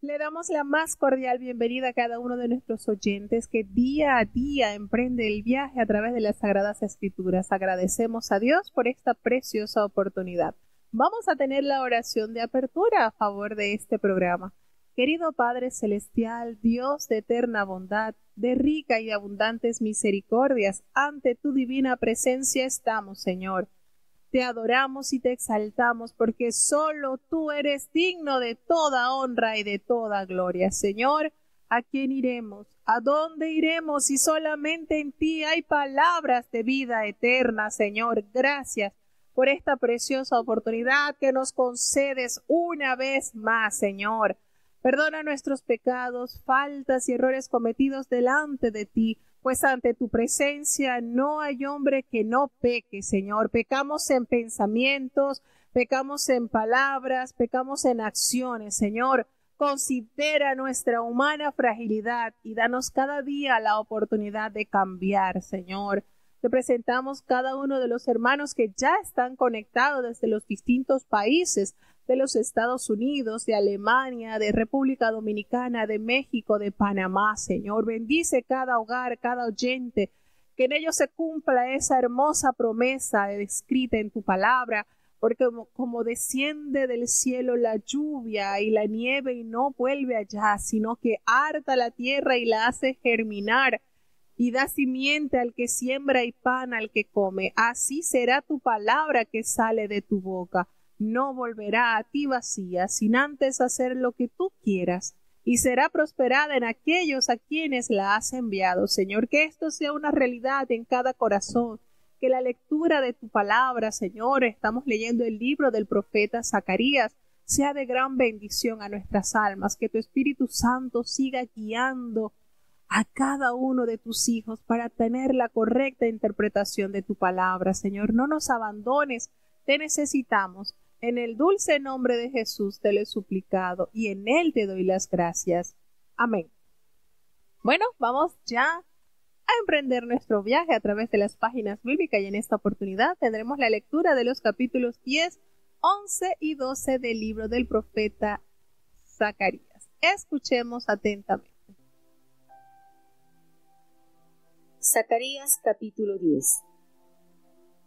Le damos la más cordial bienvenida a cada uno de nuestros oyentes que día a día emprende el viaje a través de las Sagradas Escrituras. Agradecemos a Dios por esta preciosa oportunidad. Vamos a tener la oración de apertura a favor de este programa. Querido Padre Celestial, Dios de eterna bondad, de rica y abundantes misericordias, ante tu divina presencia estamos, Señor. Te adoramos y te exaltamos porque solo tú eres digno de toda honra y de toda gloria. Señor, ¿a quién iremos? ¿A dónde iremos si solamente en ti hay palabras de vida eterna, Señor? Gracias por esta preciosa oportunidad que nos concedes una vez más, Señor. Perdona nuestros pecados, faltas y errores cometidos delante de ti, pues ante tu presencia no hay hombre que no peque, Señor. Pecamos en pensamientos, pecamos en palabras, pecamos en acciones, Señor. Considera nuestra humana fragilidad y danos cada día la oportunidad de cambiar, Señor. Te presentamos cada uno de los hermanos que ya están conectados desde los distintos países de los Estados Unidos, de Alemania, de República Dominicana, de México, de Panamá, Señor. Bendice cada hogar, cada oyente, que en ellos se cumpla esa hermosa promesa escrita en tu palabra, porque como desciende del cielo la lluvia y la nieve y no vuelve allá, sino que harta la tierra y la hace germinar, y da simiente al que siembra y pan al que come. Así será tu palabra que sale de tu boca. No volverá a ti vacía, sin antes hacer lo que tú quieras, y será prosperada en aquellos a quienes la has enviado. Señor, que esto sea una realidad en cada corazón, que la lectura de tu palabra, Señor, estamos leyendo el libro del profeta Zacarías, sea de gran bendición a nuestras almas, que tu Espíritu Santo siga guiando a cada uno de tus hijos para tener la correcta interpretación de tu palabra. Señor, no nos abandones, te necesitamos. En el dulce nombre de Jesús te lo he suplicado y en él te doy las gracias. Amén. Bueno, vamos ya a emprender nuestro viaje a través de las páginas bíblicas y en esta oportunidad tendremos la lectura de los capítulos 10, 11 y 12 del libro del profeta Zacarías. Escuchemos atentamente. Zacarías capítulo 10.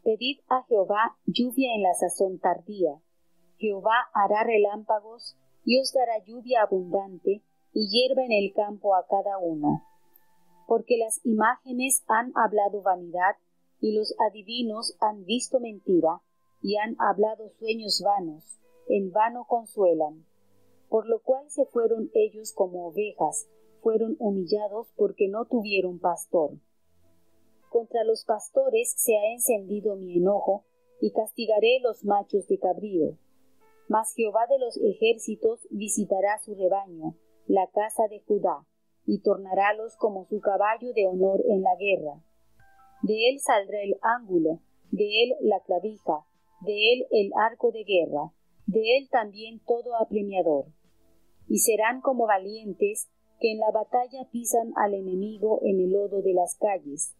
Pedid a Jehová lluvia en la sazón tardía. Jehová hará relámpagos y os dará lluvia abundante y hierba en el campo a cada uno. Porque las imágenes han hablado vanidad y los adivinos han visto mentira y han hablado sueños vanos, en vano consuelan. Por lo cual se fueron ellos como ovejas, fueron humillados porque no tuvieron pastor. Contra los pastores se ha encendido mi enojo, y castigaré los machos de cabrío. Mas Jehová de los ejércitos visitará su rebaño, la casa de Judá, y tornarálos como su caballo de honor en la guerra. De él saldrá el ángulo, de él la clavija, de él el arco de guerra, de él también todo apremiador. Y serán como valientes que en la batalla pisan al enemigo en el lodo de las calles.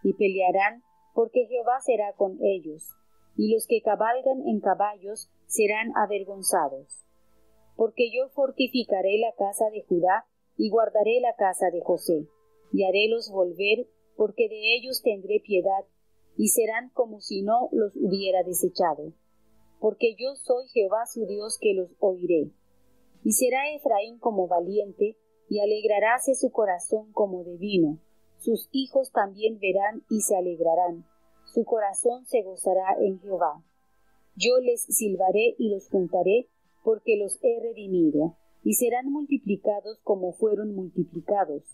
Y pelearán, porque Jehová será con ellos, y los que cabalgan en caballos serán avergonzados. Porque yo fortificaré la casa de Judá, y guardaré la casa de José, y harélos volver, porque de ellos tendré piedad, y serán como si no los hubiera desechado. Porque yo soy Jehová su Dios que los oiré. Y será Efraín como valiente, y alegraráse su corazón como de vino. Sus hijos también verán y se alegrarán. Su corazón se gozará en Jehová. Yo les silbaré y los juntaré, porque los he redimido, y serán multiplicados como fueron multiplicados.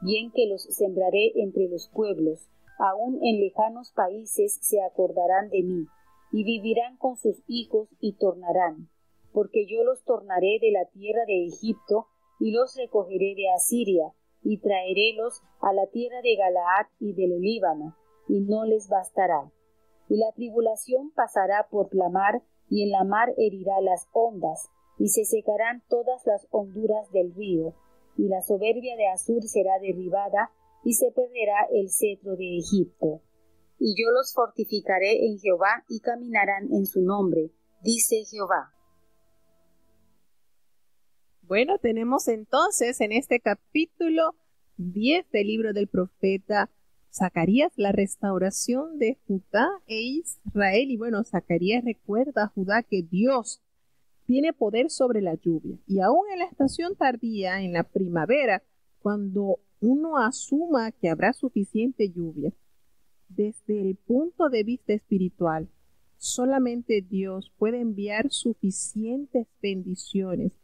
Bien que los sembraré entre los pueblos, aun en lejanos países se acordarán de mí, y vivirán con sus hijos y tornarán, porque yo los tornaré de la tierra de Egipto, y los recogeré de Asiria, y traerélos a la tierra de Galaad y del Líbano, y no les bastará. Y la tribulación pasará por la mar, y en la mar herirá las ondas, y se secarán todas las honduras del río, y la soberbia de Asur será derribada, y se perderá el cetro de Egipto. Y yo los fortificaré en Jehová, y caminarán en su nombre, dice Jehová. Bueno, tenemos entonces en este capítulo 10 del libro del profeta Zacarías la restauración de Judá e Israel. Y bueno, Zacarías recuerda a Judá que Dios tiene poder sobre la lluvia. Y aún en la estación tardía, en la primavera, cuando uno asuma que habrá suficiente lluvia, desde el punto de vista espiritual, solamente Dios puede enviar suficientes bendiciones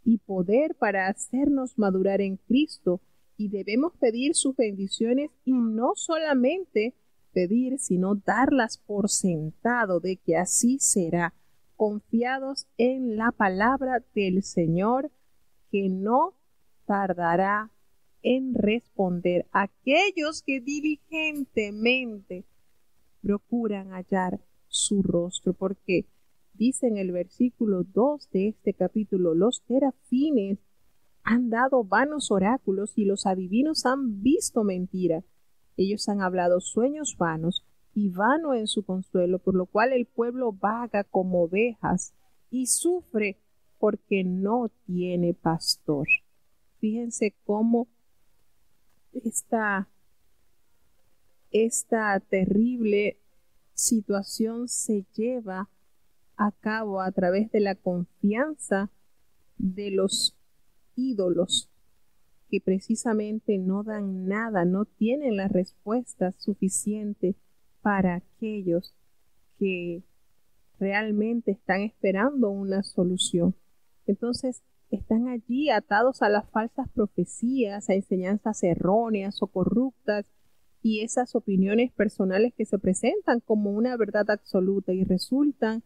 y poder para hacernos madurar en Cristo, y debemos pedir sus bendiciones y no solamente pedir, sino darlas por sentado de que así será, confiados en la palabra del Señor, que no tardará en responder a aquellos que diligentemente procuran hallar su rostro, porque dice en el versículo 2 de este capítulo: los serafines han dado vanos oráculos y los adivinos han visto mentira. Ellos han hablado sueños vanos y vano en su consuelo, por lo cual el pueblo vaga como ovejas y sufre porque no tiene pastor. Fíjense cómo esta terrible situación se lleva a cabo a través de la confianza de los ídolos, que precisamente no dan nada, no tienen la respuesta suficiente para aquellos que realmente están esperando una solución. Entonces, están allí atados a las falsas profecías, a enseñanzas erróneas o corruptas, y esas opiniones personales que se presentan como una verdad absoluta y resultan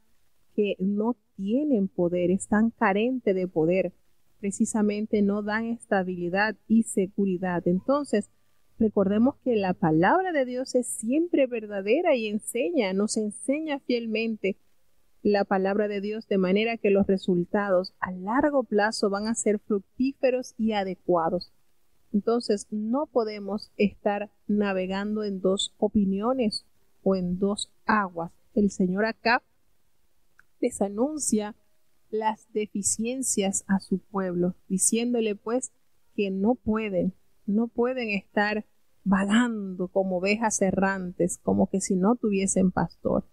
que no tienen poder, están carentes de poder, precisamente no dan estabilidad y seguridad. Entonces, recordemos que la palabra de Dios es siempre verdadera y nos enseña fielmente la palabra de Dios, de manera que los resultados a largo plazo van a ser fructíferos y adecuados. Entonces, no podemos estar navegando en dos opiniones o en dos aguas. El Señor acá les anuncia las deficiencias a su pueblo, diciéndole pues que no pueden estar vagando como ovejas errantes, como que si no tuviesen pastor.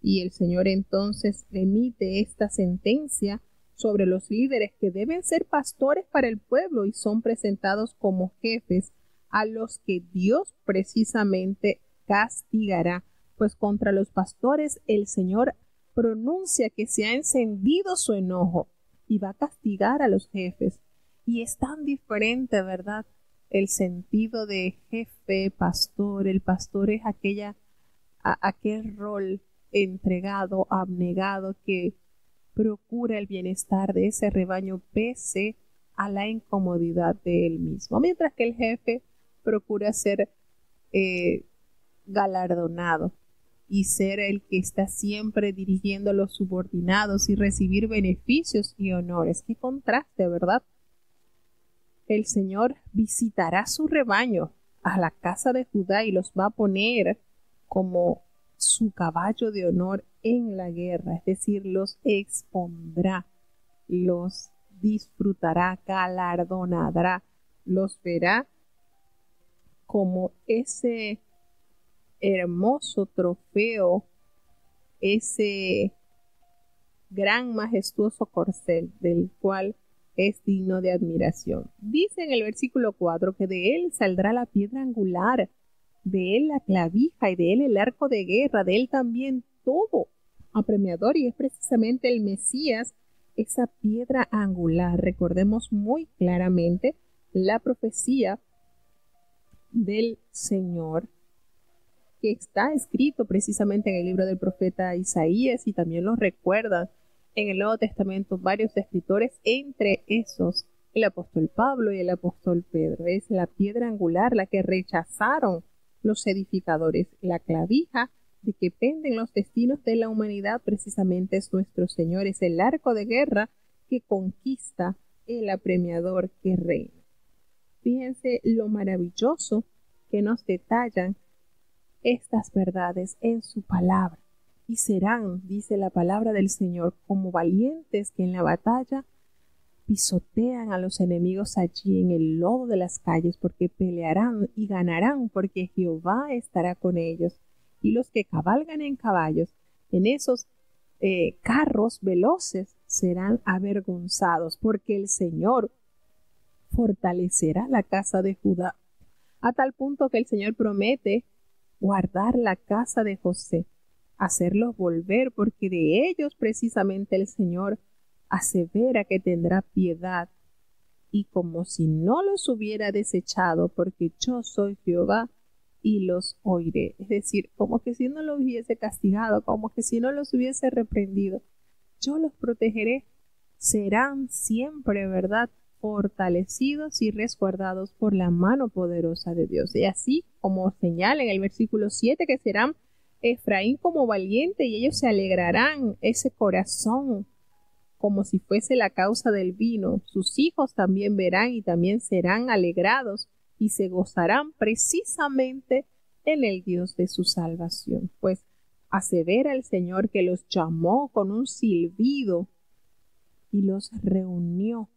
Y el Señor entonces emite esta sentencia sobre los líderes que deben ser pastores para el pueblo y son presentados como jefes, a los que Dios precisamente castigará, pues contra los pastores el Señor pronuncia que se ha encendido su enojo y va a castigar a los jefes. Y es tan diferente, ¿verdad?, el sentido de jefe, pastor. El pastor es aquel rol entregado, abnegado, que procura el bienestar de ese rebaño pese a la incomodidad de él mismo, mientras que el jefe procura ser galardonado y ser el que está siempre dirigiendo a los subordinados y recibir beneficios y honores. Qué contraste, ¿verdad? El Señor visitará su rebaño, a la casa de Judá, y los va a poner como su caballo de honor en la guerra, es decir, los expondrá, los disfrutará, galardonará, los verá como ese hermoso trofeo, ese gran majestuoso corcel del cual es digno de admiración. Dice en el versículo 4 que de él saldrá la piedra angular, de él la clavija y de él el arco de guerra, de él también todo apremiador, y es precisamente el Mesías esa piedra angular. Recordemos muy claramente la profecía del Señor que está escrito precisamente en el libro del profeta Isaías, y también lo recuerdan en el Nuevo Testamento varios escritores, entre esos el apóstol Pablo y el apóstol Pedro. Es la piedra angular la que rechazaron los edificadores. La clavija de que penden los destinos de la humanidad precisamente es nuestro Señor. Es el arco de guerra que conquista el apremiador que reina. Fíjense lo maravilloso que nos detallan estas verdades en su palabra. Y serán, dice la palabra del Señor, como valientes que en la batalla pisotean a los enemigos allí en el lodo de las calles, porque pelearán y ganarán, porque Jehová estará con ellos. Y los que cabalgan en caballos, en esos carros veloces, serán avergonzados, porque el Señor fortalecerá la casa de Judá, a tal punto que el Señor promete guardar la casa de José, hacerlos volver, porque de ellos precisamente el Señor asevera que tendrá piedad, y como si no los hubiera desechado, porque yo soy Jehová y los oiré. Es decir, como que si no los hubiese castigado, como que si no los hubiese reprendido, yo los protegeré. Serán siempre, ¿verdad?, fortalecidos y resguardados por la mano poderosa de Dios. Y así como señala en el versículo 7, que serán Efraín como valiente, y ellos se alegrarán, ese corazón como si fuese la causa del vino. Sus hijos también verán y también serán alegrados y se gozarán precisamente en el Dios de su salvación. Pues asevera el Señor que los llamó con un silbido y los reunió,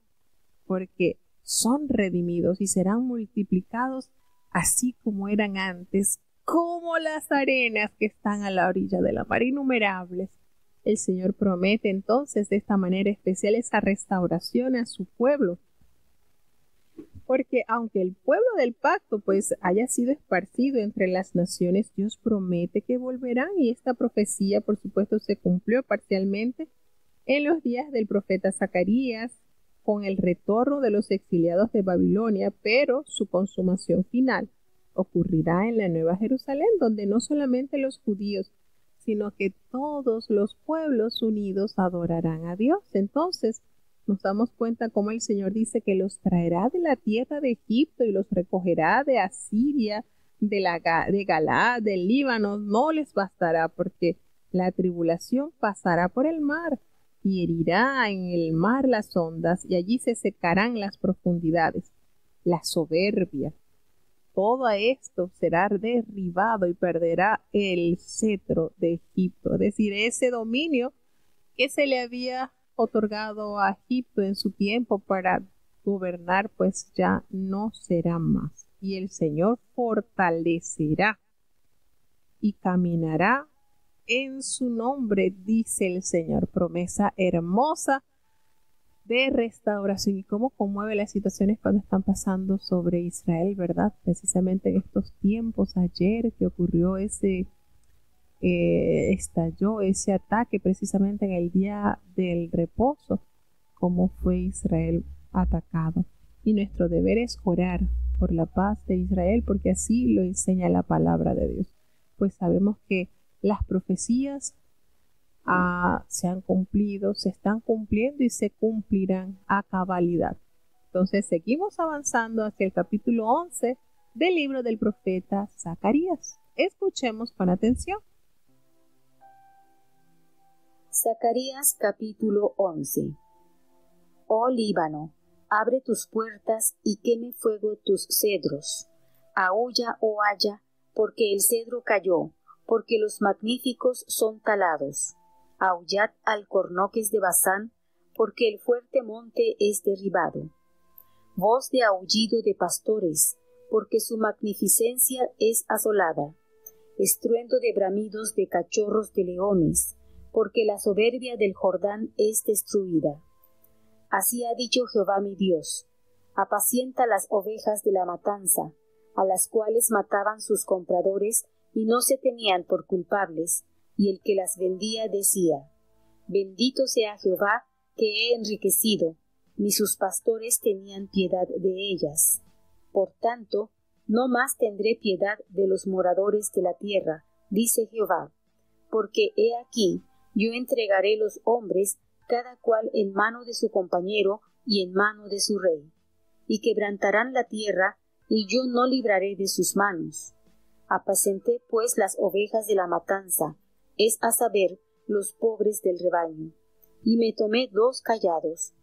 porque son redimidos y serán multiplicados así como eran antes, como las arenas que están a la orilla de la mar, innumerables. El Señor promete entonces de esta manera especial esa restauración a su pueblo, porque aunque el pueblo del pacto pues haya sido esparcido entre las naciones, Dios promete que volverán, y esta profecía por supuesto se cumplió parcialmente en los días del profeta Zacarías con el retorno de los exiliados de Babilonia, pero su consumación final ocurrirá en la Nueva Jerusalén, donde no solamente los judíos, sino que todos los pueblos unidos adorarán a Dios. Entonces nos damos cuenta cómo el Señor dice que los traerá de la tierra de Egipto y los recogerá de Asiria, de Galaad, del Líbano. No les bastará, porque la tribulación pasará por el mar y herirá en el mar las ondas, y allí se secarán las profundidades. La soberbia, todo esto será derribado y perderá el cetro de Egipto, es decir, ese dominio que se le había otorgado a Egipto en su tiempo para gobernar, pues ya no será más. Y el Señor fortalecerá y caminará en su nombre, dice el Señor. Promesa hermosa de restauración. Y cómo conmueve las situaciones cuando están pasando sobre Israel, ¿verdad? Precisamente en estos tiempos, ayer que ocurrió estalló ese ataque precisamente en el día del reposo, cómo fue Israel atacado. Y nuestro deber es orar por la paz de Israel, porque así lo enseña la palabra de Dios. Pues sabemos que las profecías se han cumplido, se están cumpliendo y se cumplirán a cabalidad. Entonces seguimos avanzando hacia el capítulo 11 del libro del profeta Zacarías. Escuchemos con atención. Zacarías capítulo 11. Oh Líbano, abre tus puertas y queme fuego tus cedros. Aúlla, oh haya, porque el cedro cayó, porque los magníficos son talados. Aullad alcornoques de Basán, porque el fuerte monte es derribado. Voz de aullido de pastores, porque su magnificencia es asolada. Estruendo de bramidos de cachorros de leones, porque la soberbia del Jordán es destruida. Así ha dicho Jehová mi Dios: apacienta las ovejas de la matanza, a las cuales mataban sus compradores y no se tenían por culpables, y el que las vendía decía: bendito sea Jehová, que he enriquecido, ni sus pastores tenían piedad de ellas. Por tanto, no más tendré piedad de los moradores de la tierra, dice Jehová, porque he aquí, yo entregaré los hombres, cada cual en mano de su compañero y en mano de su rey, y quebrantarán la tierra, y yo no libraré de sus manos. Apacenté pues las ovejas de la matanza, es a saber, los pobres del rebaño, y me tomé 2 callados.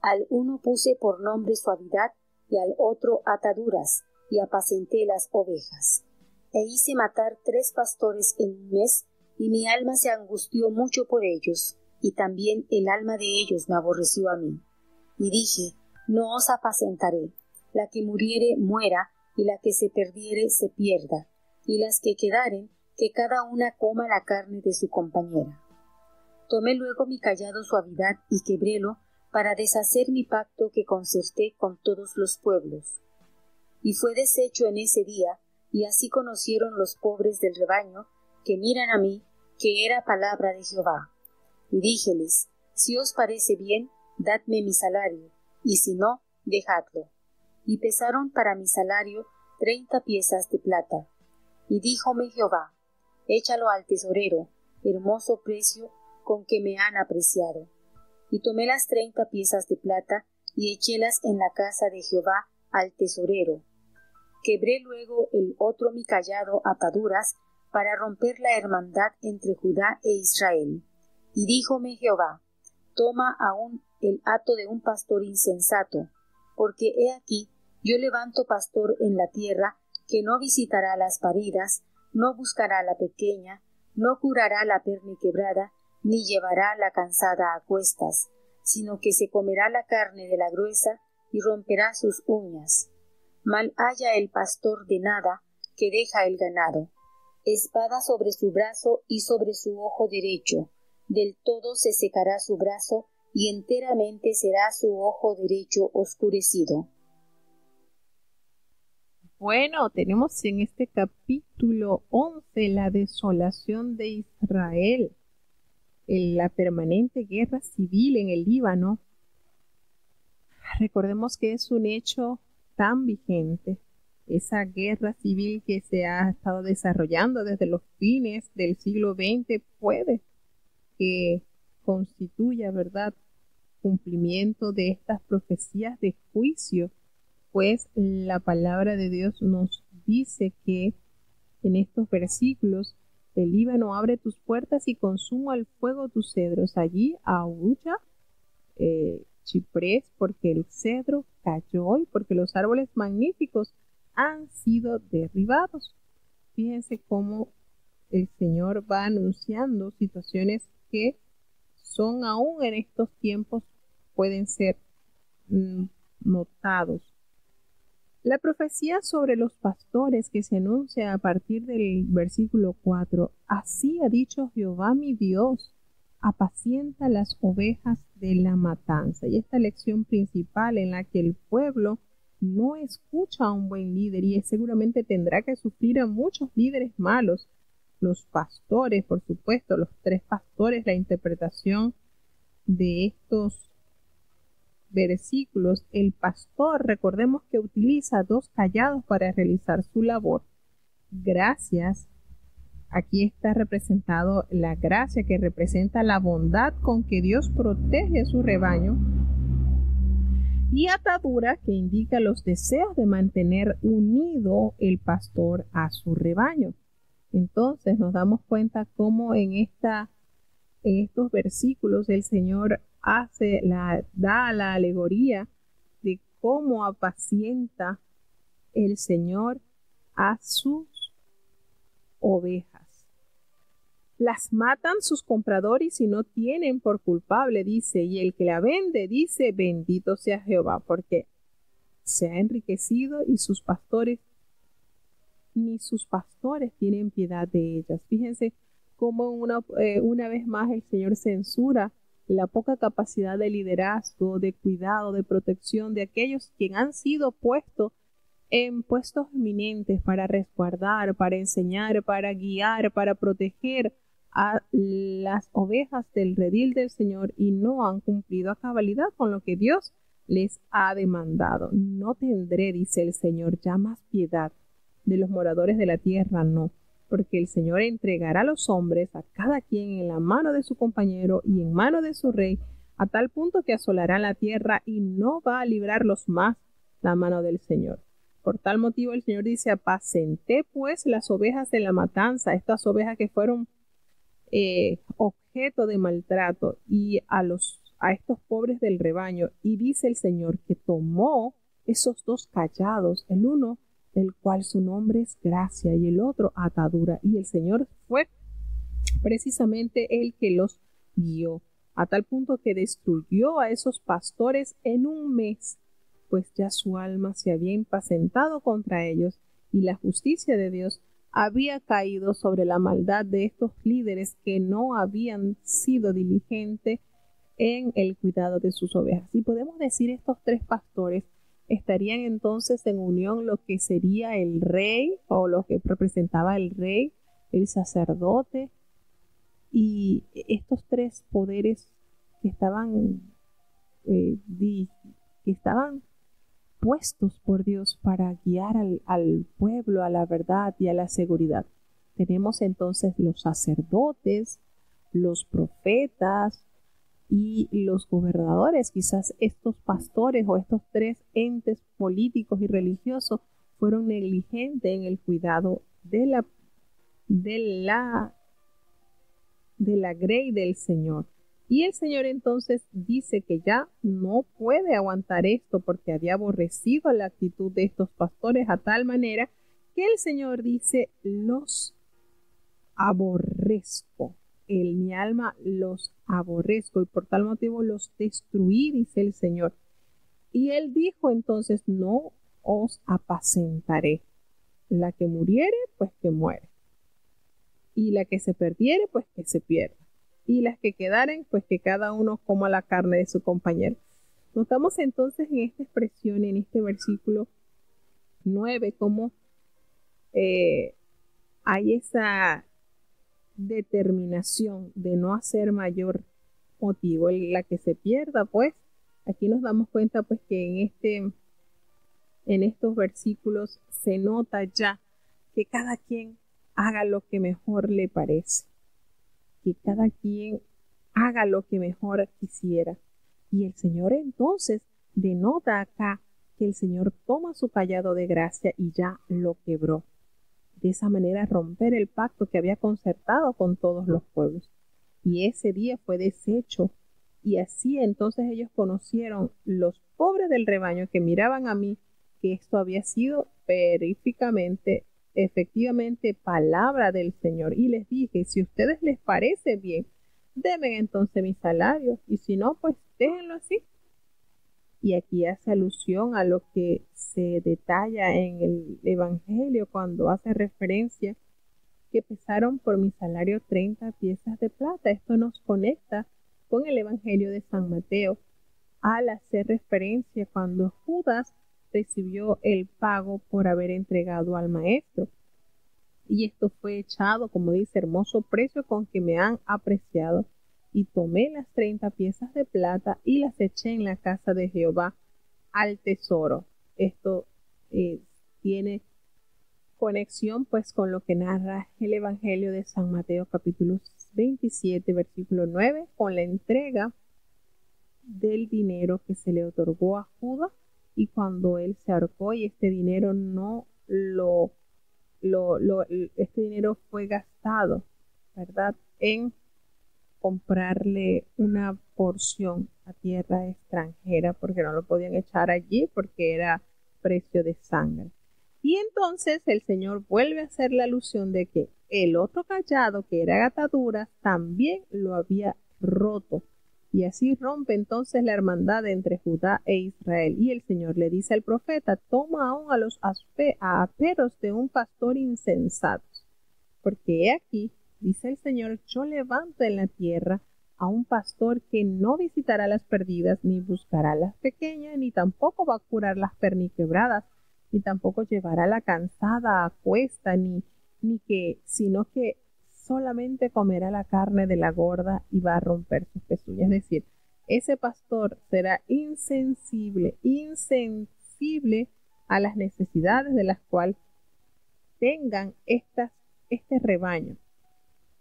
Al uno puse por nombre suavidad, y al otro ataduras, y apacenté las ovejas. E hice matar 3 pastores en un mes, y mi alma se angustió mucho por ellos, y también el alma de ellos me aborreció a mí. Y dije, no os apacentaré, la que muriere muera, y la que se perdiere se pierda, y las que quedaren, que cada una coma la carne de su compañera. Tomé luego mi cayado suavidad y quebrélo para deshacer mi pacto que concerté con todos los pueblos. Y fue deshecho en ese día, y así conocieron los pobres del rebaño, que miran a mí, que era palabra de Jehová. Y díjeles, si os parece bien, dadme mi salario, y si no, dejadlo. Y pesaron para mi salario 30 piezas de plata. Y díjome Jehová, échalo al tesorero, hermoso precio con que me han apreciado. Y tomé las 30 piezas de plata, y echélas en la casa de Jehová al tesorero. Quebré luego el otro mi cayado ataduras, para romper la hermandad entre Judá e Israel. Y díjome Jehová, toma aún el hato de un pastor insensato, porque he aquí, yo levanto pastor en la tierra, que no visitará las paridas, no buscará la pequeña, no curará la perniquebrada, ni llevará la cansada a cuestas, sino que se comerá la carne de la gruesa y romperá sus uñas. Mal haya el pastor de nada, que deja el ganado. Espada sobre su brazo y sobre su ojo derecho, del todo se secará su brazo, y enteramente será su ojo derecho oscurecido. Bueno, tenemos en este capítulo 11 la desolación de Israel, la permanente guerra civil en el Líbano. Recordemos que es un hecho tan vigente, esa guerra civil que se ha estado desarrollando desde los fines del siglo XX puede que constituya, ¿verdad?, cumplimiento de estas profecías de juicio, pues la palabra de Dios nos dice que en estos versículos, el Líbano abre tus puertas y consuma al fuego tus cedros. Allí aúlla ciprés, porque el cedro cayó y porque los árboles magníficos han sido derribados. Fíjense cómo el Señor va anunciando situaciones que son aún en estos tiempos pueden ser notados. La profecía sobre los pastores que se anuncia a partir del versículo 4, así ha dicho Jehová mi Dios, apacienta las ovejas de la matanza. Y esta lección principal en la que el pueblo no escucha a un buen líder y seguramente tendrá que sufrir a muchos líderes malos. Los pastores, por supuesto, los 3 pastores, la interpretación de estos versículos, el pastor, recordemos que utiliza 2 callados para realizar su labor. Gracias, aquí está representado la gracia que representa la bondad con que Dios protege a su rebaño, y atadura que indica los deseos de mantener unido el pastor a su rebaño. Entonces nos damos cuenta cómo en estos versículos el Señor da la alegoría de cómo apacienta el Señor a sus ovejas. Las matan sus compradores y no tienen por culpable, dice, y el que la vende, dice, bendito sea Jehová, porque se ha enriquecido y ni sus pastores tienen piedad de ellas. Fíjense cómo una vez más el Señor censura la poca capacidad de liderazgo, de cuidado, de protección de aquellos que han sido puestos en puestos eminentes para resguardar, para enseñar, para guiar, para proteger a las ovejas del redil del Señor y no han cumplido a cabalidad con lo que Dios les ha demandado. No tendré, dice el Señor, ya más piedad de los moradores de la tierra, no, porque el Señor entregará a los hombres, a cada quien en la mano de su compañero y en mano de su rey, a tal punto que asolarán la tierra y no va a librarlos más la mano del Señor. Por tal motivo el Señor dice, apacenté pues las ovejas de la matanza, estas ovejas que fueron objeto de maltrato, y a estos pobres del rebaño. Y dice el Señor que tomó esos 2 callados, el uno el cual su nombre es gracia y el otro atadura, y el Señor fue precisamente el que los guió. a tal punto que destruyó a esos pastores en un mes, pues ya su alma se había impacientado contra ellos y la justicia de Dios había caído sobre la maldad de estos líderes que no habían sido diligentes en el cuidado de sus ovejas. Y podemos decir, estos tres pastores estarían entonces en unión lo que sería el rey o lo que representaba el rey, el sacerdote y estos tres poderes que estaban puestos por Dios para guiar al pueblo a la verdad y a la seguridad. Tenemos entonces los sacerdotes, los profetas y los gobernadores. Quizás estos pastores o estos tres entes políticos y religiosos fueron negligentes en el cuidado de la grey del Señor. Y el Señor entonces dice que ya no puede aguantar esto porque había aborrecido la actitud de estos pastores a tal manera que el Señor dice, los aborrezco. Mi alma los aborrezco y por tal motivo los destruí, dice el Señor. Y él dijo entonces, no os apacentaré. La que muriere, pues que muere. Y la que se perdiere, pues que se pierda. Y las que quedaren, pues que cada uno coma la carne de su compañero. Notamos entonces en esta expresión, en este versículo 9, cómo hay esa determinación de no hacer mayor motivo. La que se pierda, pues, aquí nos damos cuenta pues que en estos versículos se nota ya que cada quien haga lo que mejor le parece, que cada quien haga lo que mejor quisiera. Y el Señor entonces denota acá que el Señor toma su cayado de gracia y ya lo quebró. De esa manera romper el pacto que había concertado con todos los pueblos. Y ese día fue deshecho. Y así entonces ellos conocieron, los pobres del rebaño que miraban a mí, que esto había sido veríficamente, efectivamente, palabra del Señor. Y les dije, si a ustedes les parece bien, denme entonces mi salario. Y si no, pues déjenlo así. Y aquí hace alusión a lo que se detalla en el Evangelio cuando hace referencia que pesaron por mi salario 30 piezas de plata. Esto nos conecta con el Evangelio de San Mateo al hacer referencia cuando Judas recibió el pago por haber entregado al maestro. Y esto fue echado, como dice, hermoso precio con que me han apreciado. Y tomé las 30 piezas de plata y las eché en la casa de Jehová al tesoro. Esto tiene conexión pues con lo que narra el Evangelio de San Mateo capítulo 27 versículo 9 con la entrega del dinero que se le otorgó a Judas y cuando él se ahorcó y este dinero no este dinero fue gastado, ¿verdad?, en comprarle una porción a tierra extranjera porque no lo podían echar allí porque era precio de sangre. Y entonces el Señor vuelve a hacer la alusión de que el otro cayado que era ataduras también lo había roto. Y así rompe entonces la hermandad entre Judá e Israel. Y el Señor le dice al profeta, toma aún a los aperos de un pastor insensato, porque he aquí, dice el Señor, yo levanto en la tierra a un pastor que no visitará las perdidas, ni buscará las pequeñas, ni tampoco va a curar las perniquebradas, ni tampoco llevará la cansada a cuesta, sino que solamente comerá la carne de la gorda y va a romper sus pezuñas. Es decir, ese pastor será insensible a las necesidades de las cuales tengan este rebaño.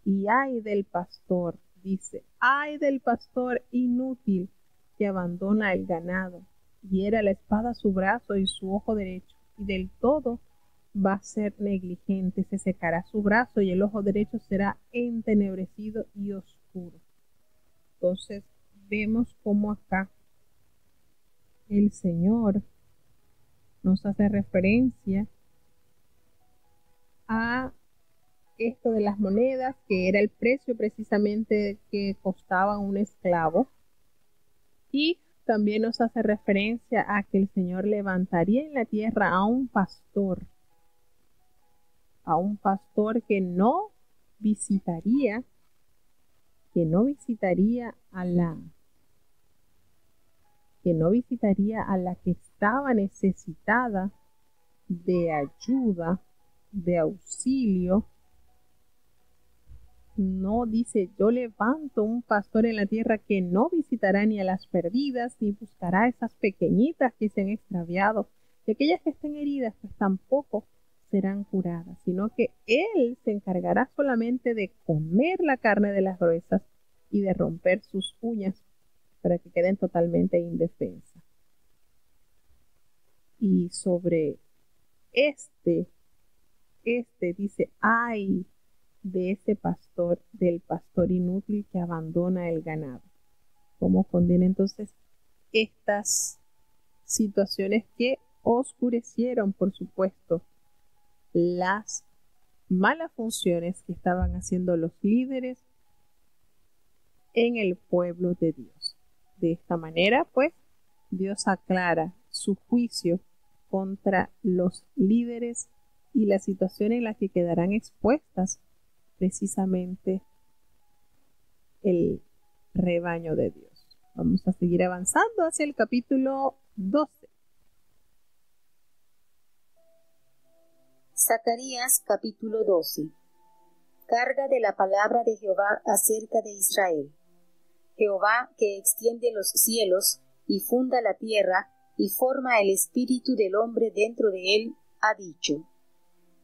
Y ay del pastor, dice, ay del pastor inútil que abandona el ganado, hiera la espada a su brazo y su ojo derecho, y del todo va a ser negligente, se secará su brazo y el ojo derecho será entenebrecido y oscuro. Entonces vemos cómo acá el Señor nos hace referencia a esto de las monedas, que era el precio precisamente que costaba un esclavo. Y también nos hace referencia a que el Señor levantaría en la tierra a un pastor que no visitaría a la que estaba necesitada de ayuda, de auxilio. No dice: yo levanto un pastor en la tierra que no visitará ni a las perdidas, ni buscará a esas pequeñitas que se han extraviado, y aquellas que estén heridas, pues tampoco serán curadas, sino que Él se encargará solamente de comer la carne de las gruesas y de romper sus uñas para que queden totalmente indefensas. Y sobre este dice: ay de ese pastor, del pastor inútil que abandona el ganado. ¿Cómo condena entonces estas situaciones que oscurecieron, por supuesto, las malas funciones que estaban haciendo los líderes en el pueblo de Dios? De esta manera, pues, Dios aclara su juicio contra los líderes y la situación en la que quedarán expuestas precisamente el rebaño de Dios. Vamos a seguir avanzando hacia el capítulo 12. Zacarías capítulo 12. Carga de la palabra de Jehová acerca de Israel. Jehová, que extiende los cielos y funda la tierra y forma el espíritu del hombre dentro de él, ha dicho: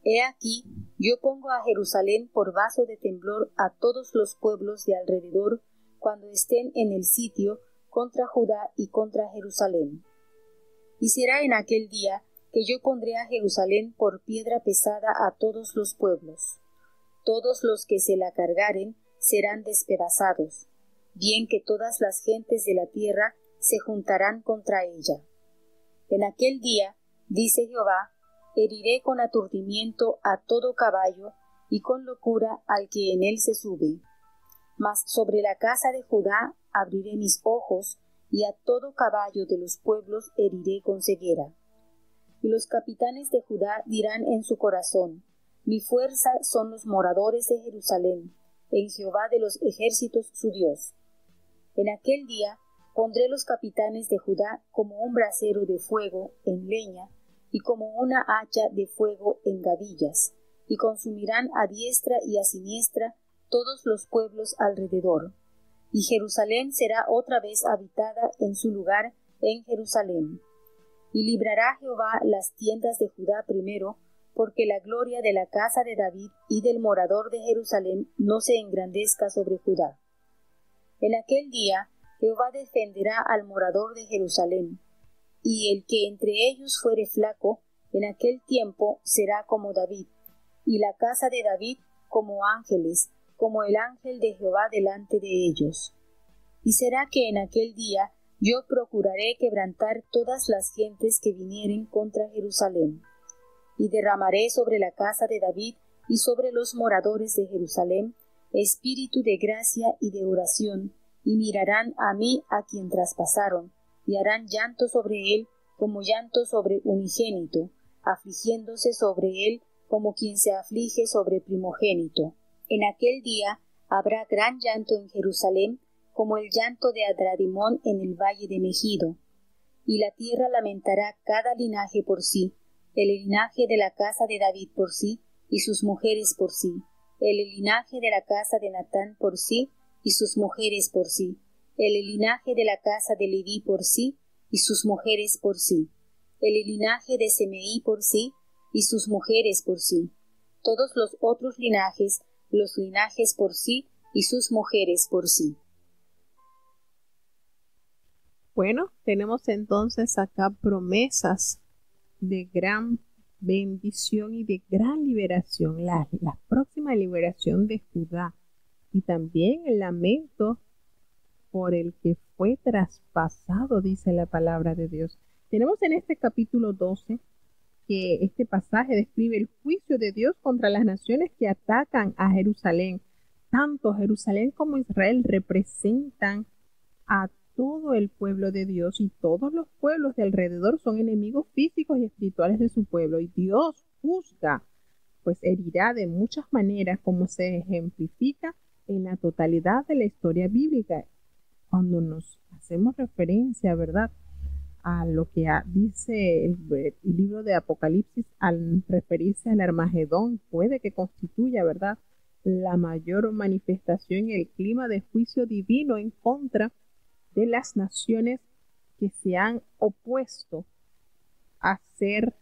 He aquí, yo pongo a Jerusalén por vaso de temblor a todos los pueblos de alrededor cuando estén en el sitio contra Judá y contra Jerusalén. Y será en aquel día que yo pondré a Jerusalén por piedra pesada a todos los pueblos. Todos los que se la cargaren serán despedazados, bien que todas las gentes de la tierra se juntarán contra ella. En aquel día, dice Jehová, heriré con aturdimiento a todo caballo y con locura al que en él se sube. Mas sobre la casa de Judá abriré mis ojos, y a todo caballo de los pueblos heriré con ceguera. Y los capitanes de Judá dirán en su corazón: Mi fuerza son los moradores de Jerusalén, en Jehová de los ejércitos su Dios. En aquel día pondré los capitanes de Judá como un brasero de fuego en leña, y como una hacha de fuego en gavillas, y consumirán a diestra y a siniestra todos los pueblos alrededor. Y Jerusalén será otra vez habitada en su lugar en Jerusalén. Y librará Jehová las tiendas de Judá primero, porque la gloria de la casa de David y del morador de Jerusalén no se engrandezca sobre Judá. En aquel día Jehová defenderá al morador de Jerusalén, y el que entre ellos fuere flaco, en aquel tiempo será como David, y la casa de David como ángeles, como el ángel de Jehová delante de ellos. Y será que en aquel día yo procuraré quebrantar todas las gentes que vinieren contra Jerusalén, y derramaré sobre la casa de David y sobre los moradores de Jerusalén espíritu de gracia y de oración, y mirarán a mí a quien traspasaron, y harán llanto sobre él como llanto sobre unigénito, afligiéndose sobre él como quien se aflige sobre primogénito. En aquel día habrá gran llanto en Jerusalén, como el llanto de Adradimón en el valle de Megido. Y la tierra lamentará cada linaje por sí, el linaje de la casa de David por sí, y sus mujeres por sí, el linaje de la casa de Natán por sí, y sus mujeres por sí, el linaje de la casa de Leví por sí, y sus mujeres por sí, el linaje de Semeí por sí, y sus mujeres por sí, todos los otros linajes, los linajes por sí, y sus mujeres por sí. Bueno, tenemos entonces acá promesas de gran bendición y de gran liberación, la próxima liberación de Judá, y también el lamento por el que fue traspasado, dice la palabra de Dios. Tenemos en este capítulo 12 que este pasaje describe el juicio de Dios contra las naciones que atacan a Jerusalén. Tanto Jerusalén como Israel representan a todo el pueblo de Dios, y todos los pueblos de alrededor son enemigos físicos y espirituales de su pueblo, y Dios juzga, pues herirá de muchas maneras, como se ejemplifica en la totalidad de la historia bíblica. Cuando nos hacemos referencia, ¿verdad?, a lo que dice el libro de Apocalipsis al referirse al Armagedón, puede que constituya, ¿verdad?, la mayor manifestación y el clima de juicio divino en contra de las naciones que se han opuesto a ser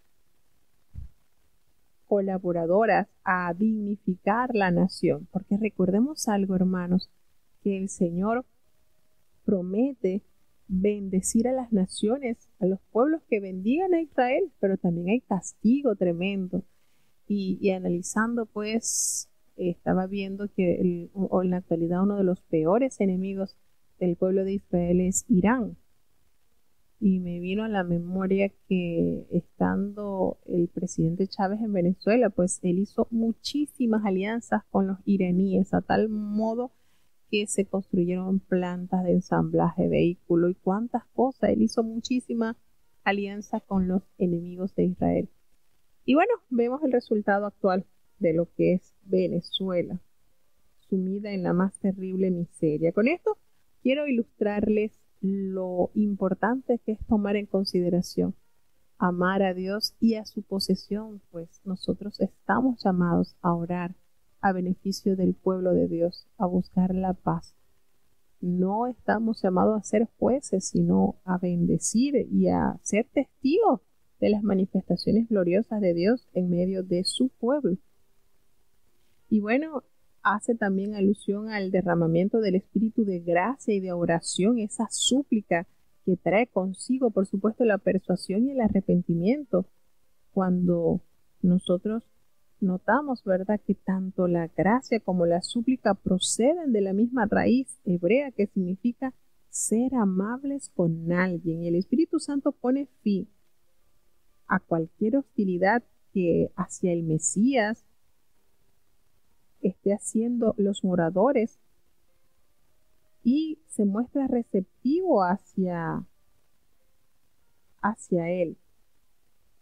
colaboradoras, a dignificar la nación. Porque recordemos algo, hermanos, que el Señor promete bendecir a las naciones, a los pueblos que bendigan a Israel, pero también hay castigo tremendo. Y analizando, pues, estaba viendo que en la actualidad uno de los peores enemigos del pueblo de Israel es Irán. Y me vino a la memoria que estando el presidente Chávez en Venezuela, pues él hizo muchísimas alianzas con los iraníes, a tal modo que se construyeron plantas de ensamblaje de vehículos y cuántas cosas. Él hizo muchísimas alianzas con los enemigos de Israel. Y bueno, vemos el resultado actual de lo que es Venezuela, sumida en la más terrible miseria. Con esto quiero ilustrarles lo importante que es tomar en consideración amar a Dios y a su posesión, pues nosotros estamos llamados a orar a beneficio del pueblo de Dios, a buscar la paz. No estamos llamados a ser jueces, sino a bendecir y a ser testigos de las manifestaciones gloriosas de Dios en medio de su pueblo. Y bueno, hace también alusión al derramamiento del espíritu de gracia y de oración, esa súplica que trae consigo, por supuesto, la persuasión y el arrepentimiento. Cuando nosotros notamos, ¿verdad?, que tanto la gracia como la súplica proceden de la misma raíz hebrea que significa ser amables con alguien. Y el Espíritu Santo pone fin a cualquier hostilidad que hacia el Mesías esté haciendo los moradores y se muestra receptivo hacia él.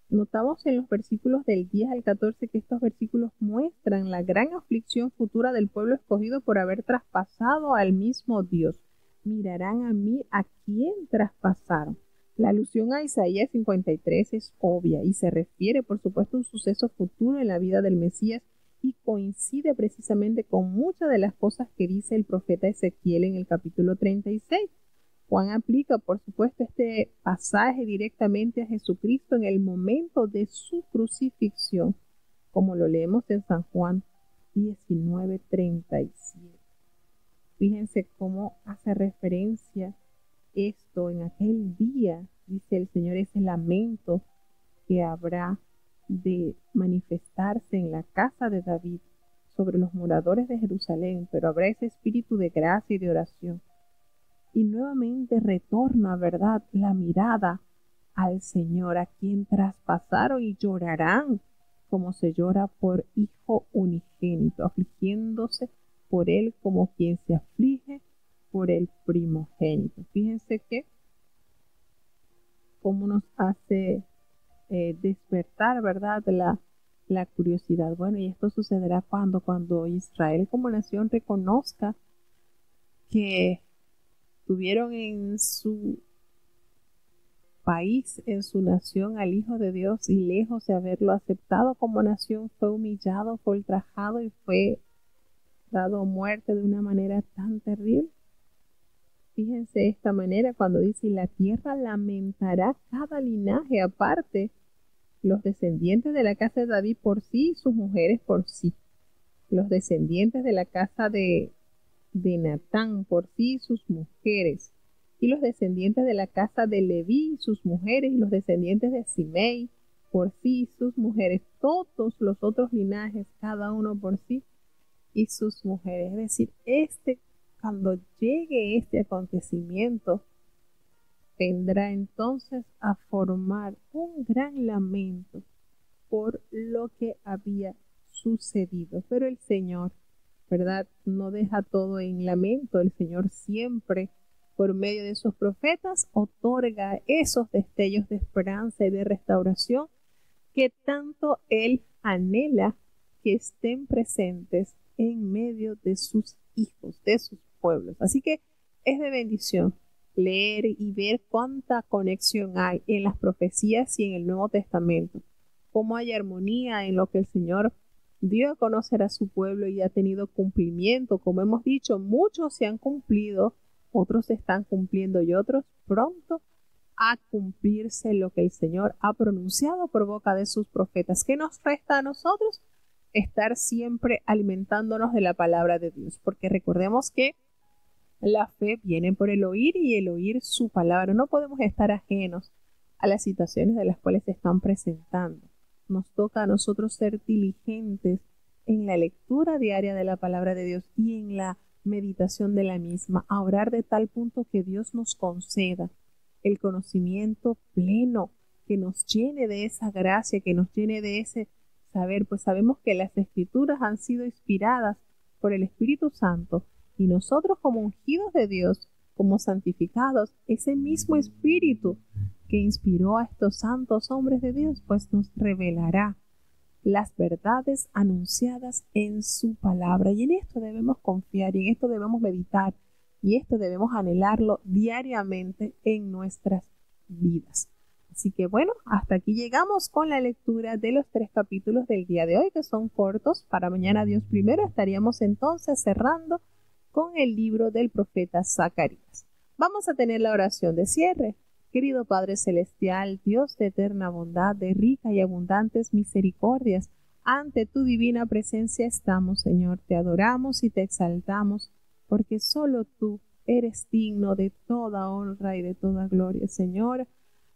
Notamos en los versículos del 10 al 14 que estos versículos muestran la gran aflicción futura del pueblo escogido por haber traspasado al mismo Dios. Mirarán a mí a quien traspasaron. La alusión a Isaías 53 es obvia y se refiere, por supuesto, a un suceso futuro en la vida del Mesías y coincide precisamente con muchas de las cosas que dice el profeta Ezequiel en el capítulo 36. Juan aplica, por supuesto, este pasaje directamente a Jesucristo en el momento de su crucifixión, como lo leemos en San Juan 19:37. Fíjense cómo hace referencia esto en aquel día, dice el Señor, ese lamento que habrá de manifestarse en la casa de David sobre los moradores de Jerusalén, pero habrá ese espíritu de gracia y de oración. Y nuevamente retorna, ¿verdad?, la mirada al Señor, a quien traspasaron, y llorarán como se llora por hijo unigénito, afligiéndose por él como quien se aflige por el primogénito. Fíjense que cómo nos hace despertar, ¿verdad?, la curiosidad. Bueno, y esto sucederá cuando Israel como nación reconozca que tuvieron en su país, en su nación, al Hijo de Dios, y lejos de haberlo aceptado como nación, fue humillado, fue ultrajado y fue dado muerte de una manera tan terrible. Fíjense de esta manera cuando dice: la tierra lamentará cada linaje aparte, los descendientes de la casa de David por sí y sus mujeres por sí, los descendientes de la casa de Natán por sí y sus mujeres, y los descendientes de la casa de Leví y sus mujeres, y los descendientes de Simei por sí y sus mujeres, todos los otros linajes, cada uno por sí y sus mujeres. Es decir, cuando llegue este acontecimiento, vendrá entonces a formar un gran lamento por lo que había sucedido. Pero el Señor, ¿verdad?, no deja todo en lamento. El Señor siempre, por medio de sus profetas, otorga esos destellos de esperanza y de restauración que tanto Él anhela que estén presentes en medio de sus hijos, de sus pueblos. Así que es de bendición leer y ver cuánta conexión hay en las profecías y en el Nuevo Testamento, cómo hay armonía en lo que el Señor dio a conocer a su pueblo y ha tenido cumplimiento. Como hemos dicho, muchos se han cumplido, otros se están cumpliendo y otros pronto a cumplirse lo que el Señor ha pronunciado por boca de sus profetas. ¿Qué nos resta a nosotros? Estar siempre alimentándonos de la palabra de Dios, porque recordemos que la fe viene por el oír y el oír su palabra. No podemos estar ajenos a las situaciones de las cuales se están presentando. Nos toca a nosotros ser diligentes en la lectura diaria de la palabra de Dios y en la meditación de la misma, a orar de tal punto que Dios nos conceda el conocimiento pleno, que nos llene de esa gracia, que nos llene de ese saber, pues sabemos que las Escrituras han sido inspiradas por el Espíritu Santo y nosotros como ungidos de Dios, como santificados, ese mismo Espíritu que inspiró a estos santos hombres de Dios, pues nos revelará las verdades anunciadas en su palabra. Y en esto debemos confiar, y en esto debemos meditar, y esto debemos anhelarlo diariamente en nuestras vidas. Así que bueno, hasta aquí llegamos con la lectura de los 3 capítulos del día de hoy, que son cortos. Para mañana, Dios primero, estaríamos entonces cerrando con el libro del profeta Zacarías. Vamos a tener la oración de cierre. Querido Padre Celestial, Dios de eterna bondad, de rica y abundantes misericordias, ante tu divina presencia estamos, Señor. Te adoramos y te exaltamos, porque solo tú eres digno de toda honra y de toda gloria, Señor.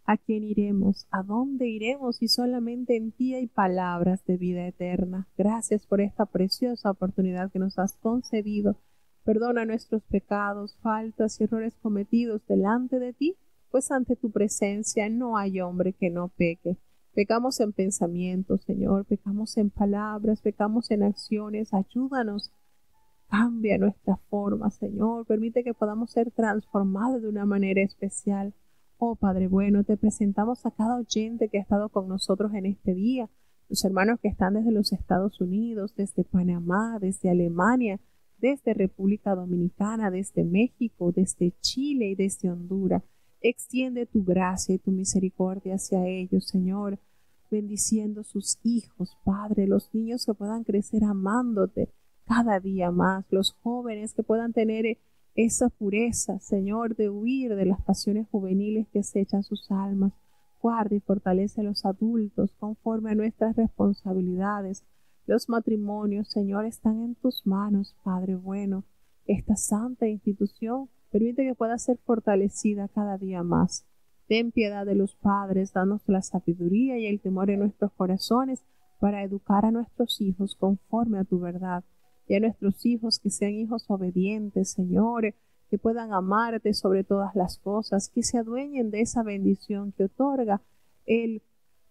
¿A quién iremos? ¿A dónde iremos? Si solamente en ti hay palabras de vida eterna. Gracias por esta preciosa oportunidad que nos has concedido. Perdona nuestros pecados, faltas y errores cometidos delante de ti, pues ante tu presencia no hay hombre que no peque. Pecamos en pensamientos, Señor, pecamos en palabras, pecamos en acciones. Ayúdanos, cambia nuestra forma, Señor. Permite que podamos ser transformados de una manera especial. Oh Padre bueno, te presentamos a cada oyente que ha estado con nosotros en este día, los hermanos que están desde los Estados Unidos, desde Panamá, desde Alemania, desde República Dominicana, desde México, desde Chile y desde Honduras. Extiende tu gracia y tu misericordia hacia ellos, Señor, bendiciendo sus hijos, Padre, los niños que puedan crecer amándote cada día más, los jóvenes que puedan tener esa pureza, Señor, de huir de las pasiones juveniles que acechan sus almas. Guarda y fortalece a los adultos conforme a nuestras responsabilidades. Los matrimonios, Señor, están en tus manos, Padre bueno. Esta santa institución permite que pueda ser fortalecida cada día más. Ten piedad de los padres, danos la sabiduría y el temor en nuestros corazones para educar a nuestros hijos conforme a tu verdad. Y a nuestros hijos que sean hijos obedientes, Señor, que puedan amarte sobre todas las cosas, que se adueñen de esa bendición que otorga el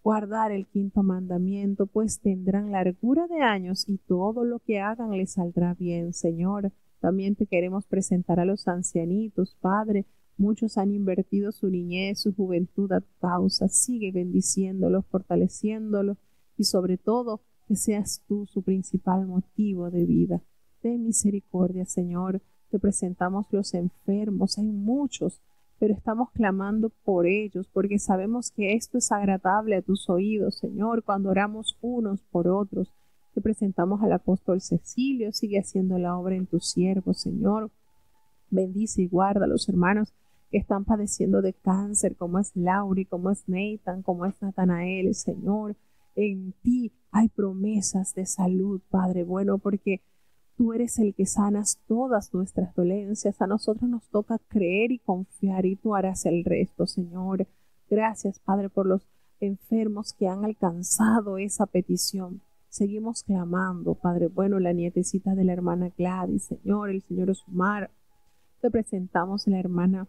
guardar el 5.º mandamiento, pues tendrán largura de años y todo lo que hagan les saldrá bien, Señor. También te queremos presentar a los ancianitos, Padre. Muchos han invertido su niñez, su juventud a tu causa. Sigue bendiciéndolos, fortaleciéndolos y sobre todo que seas tú su principal motivo de vida. Ten misericordia, Señor. Te presentamos los enfermos. Hay muchos, pero estamos clamando por ellos porque sabemos que esto es agradable a tus oídos, Señor, cuando oramos unos por otros. Te presentamos al apóstol Cecilio, sigue haciendo la obra en tus siervos, Señor. Bendice y guarda a los hermanos que están padeciendo de cáncer, como es Lauri, como es Nathan, como es Natanael, Señor. En ti hay promesas de salud, Padre bueno, porque tú eres el que sanas todas nuestras dolencias. A nosotros nos toca creer y confiar y tú harás el resto, Señor. Gracias, Padre, por los enfermos que han alcanzado esa petición. Seguimos clamando, Padre bueno, la nietecita de la hermana Gladys, Señor, el señor Osmar. Te presentamos a la hermana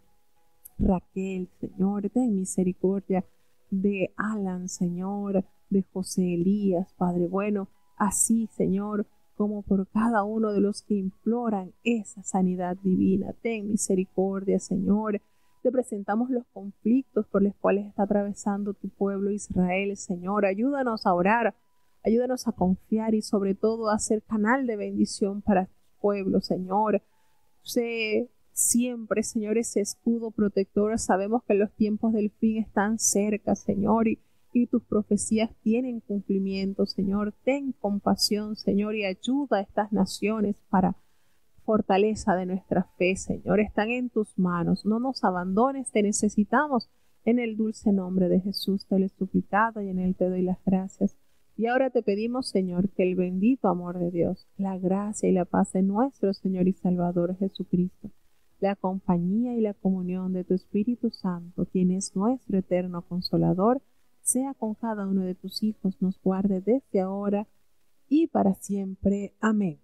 Raquel, Señor. Ten misericordia de Alan, Señor. de José Elías, Padre bueno, así, Señor, como por cada uno de los que imploran esa sanidad divina. Ten misericordia, Señor. Te presentamos los conflictos por los cuales está atravesando tu pueblo Israel, Señor. Ayúdanos a orar, ayúdanos a confiar y sobre todo a ser canal de bendición para tu pueblo, Señor. Sé siempre, Señor, ese escudo protector. Sabemos que los tiempos del fin están cerca, Señor, y tus profecías tienen cumplimiento, Señor. Ten compasión, Señor, y ayuda a estas naciones para fortaleza de nuestra fe, Señor. Están en tus manos. No nos abandones, te necesitamos. En el dulce nombre de Jesús te lo he suplicado y en él te doy las gracias. Y ahora te pedimos, Señor, que el bendito amor de Dios, la gracia y la paz de nuestro Señor y Salvador Jesucristo, la compañía y la comunión de tu Espíritu Santo, quien es nuestro eterno Consolador, sea con cada uno de tus hijos, nos guarde desde ahora y para siempre. Amén.